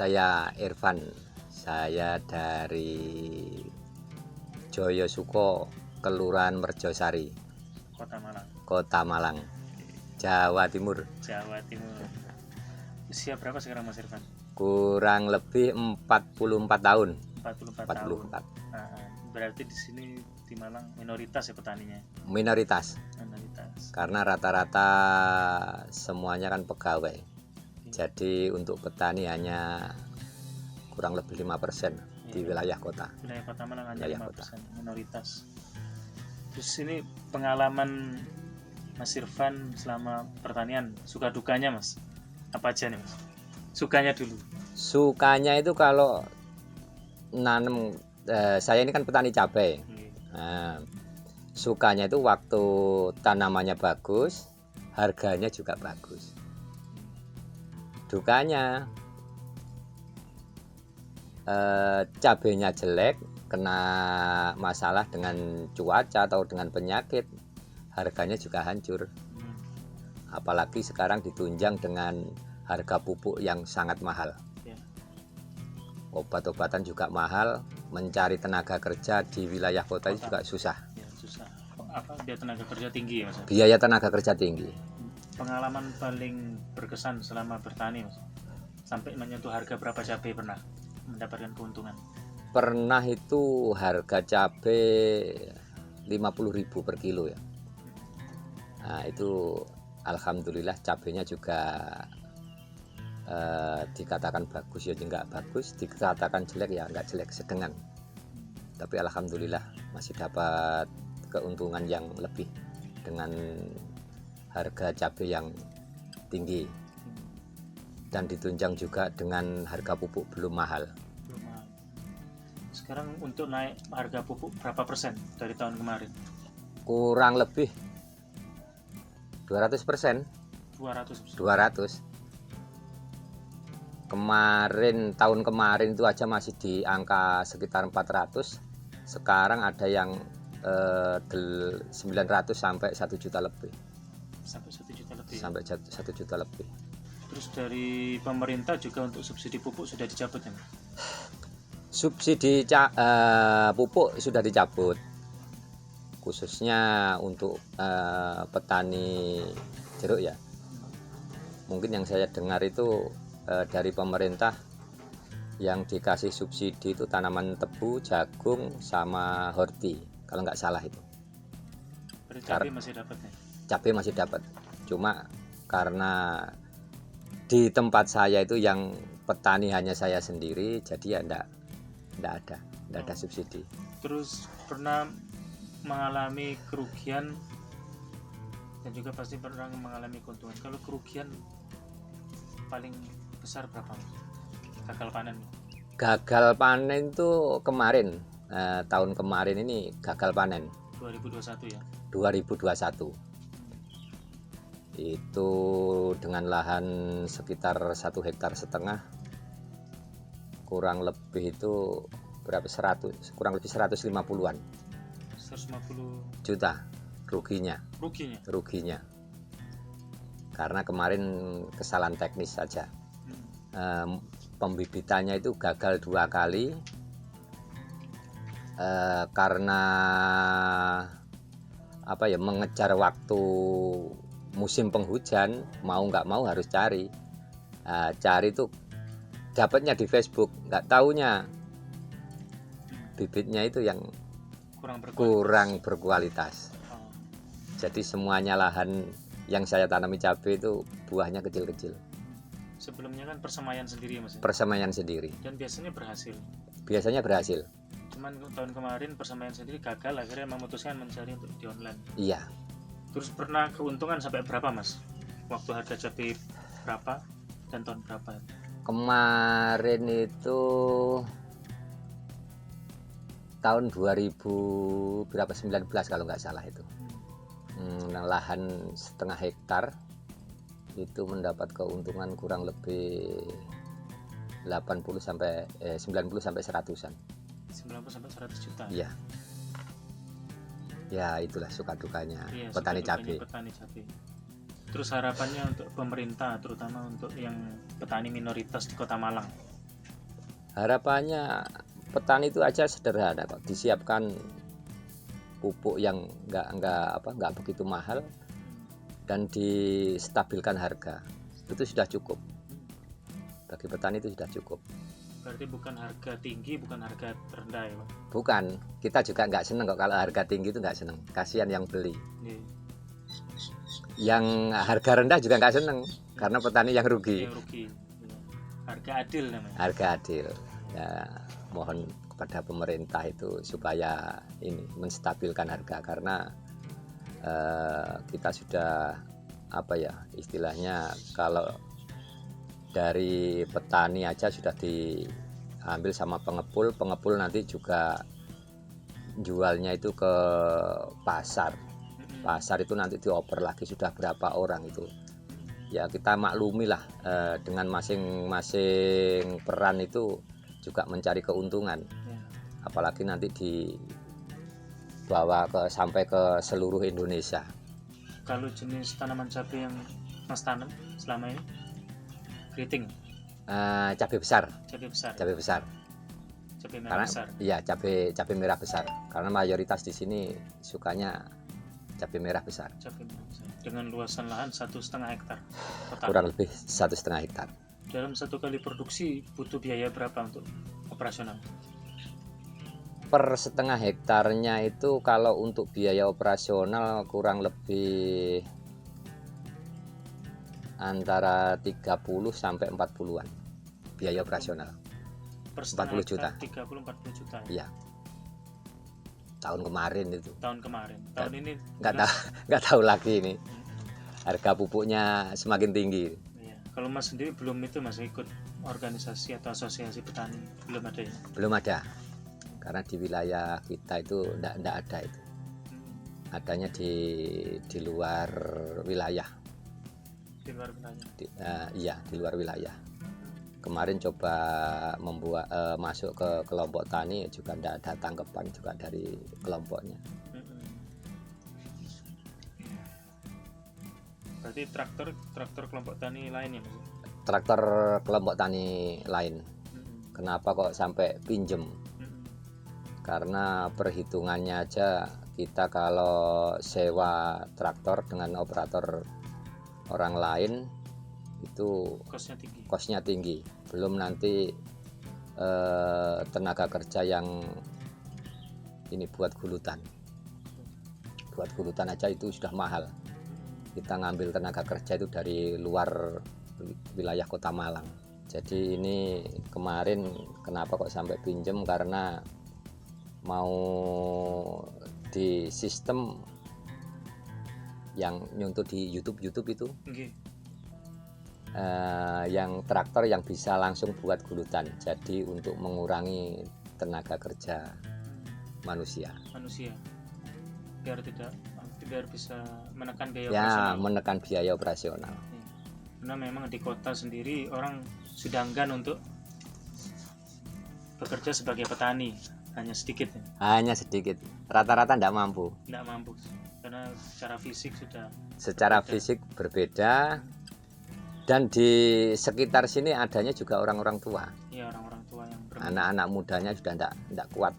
saya Irfan. Saya dari Joyosuko, Kelurahan Merjosari, Kota Malang, Jawa Timur. Usia berapa sekarang Mas Irfan? Kurang lebih 44 tahun. 44 tahun. Berarti di sini di Malang minoritas ya petaninya? Minoritas. Karena rata-rata semuanya kan pegawai. Jadi untuk petani hanya kurang lebih 5% di wilayah kota. Wilayah Kota Malang hanya 5%, minoritas. Terus ini pengalaman Mas Irfan selama pertanian, suka dukanya Mas? Apa aja nih Mas? Sukanya dulu. Sukanya itu kalau nanam, saya ini kan petani cabai. Nah, sukanya itu waktu tanamannya bagus, harganya juga bagus. Dukanya cabainya jelek, kena masalah dengan cuaca atau dengan penyakit, harganya juga hancur. Apalagi sekarang ditunjang dengan harga pupuk yang sangat mahal. Obat-obatan juga mahal, mencari tenaga kerja di wilayah kota juga susah. Susah. Biaya tenaga kerja tinggi ya Mas? Biaya tenaga kerja tinggi. Pengalaman paling berkesan selama bertani Mas? Sampai menyentuh harga berapa cabai pernah mendapatkan keuntungan? Pernah itu harga cabai 50.000 per kilo ya. Nah itu alhamdulillah cabainya juga dikatakan bagus ya enggak bagus, dikatakan jelek ya enggak jelek, sedengan. Tapi alhamdulillah masih dapat keuntungan yang lebih dengan harga cabai yang tinggi, dan ditunjang juga dengan harga pupuk belum mahal. Sekarang untuk naik harga pupuk berapa persen dari tahun kemarin? Kurang lebih 200%. 200. Tahun kemarin itu aja masih di angka sekitar 400. Sekarang ada yang 900 sampai 1 juta lebih. Sampai 1 juta lebih. Sampai 1 juta lebih. Terus dari pemerintah juga untuk subsidi pupuk sudah dicabut ya? Subsidi pupuk sudah dicabut, khususnya untuk petani jeruk ya. Mungkin yang saya dengar itu dari pemerintah yang dikasih subsidi itu tanaman tebu, jagung, sama horti, kalau nggak salah itu. Cabai masih dapat ya? Cabai masih dapat, cuma karena di tempat saya itu yang petani hanya saya sendiri, jadi ya enggak ada subsidi. Terus pernah mengalami kerugian dan juga pasti pernah mengalami keuntungan. Kalau kerugian paling besar berapa? Gagal panen. Gagal panen itu kemarin, tahun kemarin ini gagal panen. 2021 ya? 2021. Itu dengan lahan sekitar 1,5 hektar, kurang lebih itu berapa, kurang lebih 150-an 150 juta ruginya. Karena kemarin kesalahan teknis saja. Pembibitannya itu gagal 2 kali karena mengejar waktu musim penghujan, mau nggak mau harus cari itu dapatnya di Facebook, nggak taunya bibitnya itu yang kurang berkualitas. Jadi semuanya lahan yang saya tanami cabai itu buahnya kecil-kecil. Sebelumnya kan persemaian sendiri ya Mas? Persemaian sendiri. Dan biasanya berhasil? Biasanya berhasil. Cuman tahun kemarin persemaian sendiri gagal, akhirnya memutuskan mencari untuk di online. Iya. Terus pernah keuntungan sampai berapa Mas? Waktu harga cabai berapa dan tahun berapa? Kemarin itu tahun 2019 kalau nggak salah itu. Lahan 1,5 hektar itu mendapat keuntungan kurang lebih 90 sampai 100-an. 90 sampai 100 juta. Iya. Ya itulah suka dukanya petani cabai. Terus harapannya untuk pemerintah, terutama untuk yang petani minoritas di Kota Malang, Harapannya petani itu aja sederhana kok, disiapkan pupuk yang nggak begitu mahal dan distabilkan harga, itu sudah cukup. Bagi petani itu sudah cukup. Berarti bukan harga tinggi, bukan harga rendah ya Pak? Bukan, kita juga nggak seneng kok kalau harga tinggi, itu nggak seneng, kasihan yang beli. Iya. Yang harga rendah juga nggak seneng, karena petani yang rugi. Yang rugi. Iya. Harga adil namanya. Harga adil. Ya, mohon kepada pemerintah itu supaya ini menstabilkan harga, karena kita sudah istilahnya, kalau dari petani aja sudah diambil sama pengepul nanti juga jualnya itu ke pasar itu nanti dioper lagi, sudah berapa orang itu. Ya kita maklumi lah, dengan masing-masing peran itu juga mencari keuntungan, apalagi nanti dibawa sampai ke seluruh Indonesia. Kalau jenis tanaman cabai yang Mas tanam selama ini, keriting, cabai besar, cabai besar, cabai besar. cabai merah Karena besar. iya, cabai merah besar, karena mayoritas di sini sukanya cabai merah besar. Cabai merah besar. Dengan luasan lahan 1,5 hektar total. Kurang lebih 1,5 hektar. Dalam satu kali produksi butuh biaya berapa untuk operasional? Per setengah hektarnya itu kalau untuk biaya operasional kurang lebih antara 30 sampai 40-an biaya operasional. Per setengah 40 juta. 30-40 juta. Iya. Tahun kemarin itu. Tahun kemarin. Tahun ini Nggak tahu lagi ini. Harga pupuknya semakin tinggi. Iya. Kalau Mas sendiri belum itu Mas ikut organisasi atau asosiasi petani, belum ada ya? Belum ada. Karena di wilayah kita itu enggak ada itu. Adanya di luar wilayah. Di luar wilayah. Di luar wilayah. Kemarin coba membuat masuk ke kelompok tani, juga enggak ada tanggapan juga dari kelompoknya. Berarti traktor kelompok tani lain ya Mas? Traktor kelompok tani lain. Kenapa kok sampai pinjem? Karena perhitungannya aja, kita kalau sewa traktor dengan operator orang lain itu kosnya tinggi. Belum nanti tenaga kerja yang ini buat gulutan aja itu sudah mahal. Kita ngambil tenaga kerja itu dari luar wilayah Kota Malang. Jadi ini kemarin kenapa kok sampai pinjem, karena mau di sistem yang nyuntuh di YouTube itu. Yang traktor yang bisa langsung buat gulutan, jadi untuk mengurangi tenaga kerja manusia biar bisa menekan biaya operasional. menekan biaya operasional. Karena memang di kota sendiri orang sudah enggan untuk bekerja sebagai petani, hanya sedikit, rata-rata tidak mampu karena secara fisik berbeda. Dan di sekitar sini adanya juga orang-orang tua. Iya, orang-orang tua yang anak-anak mudanya sudah tidak kuat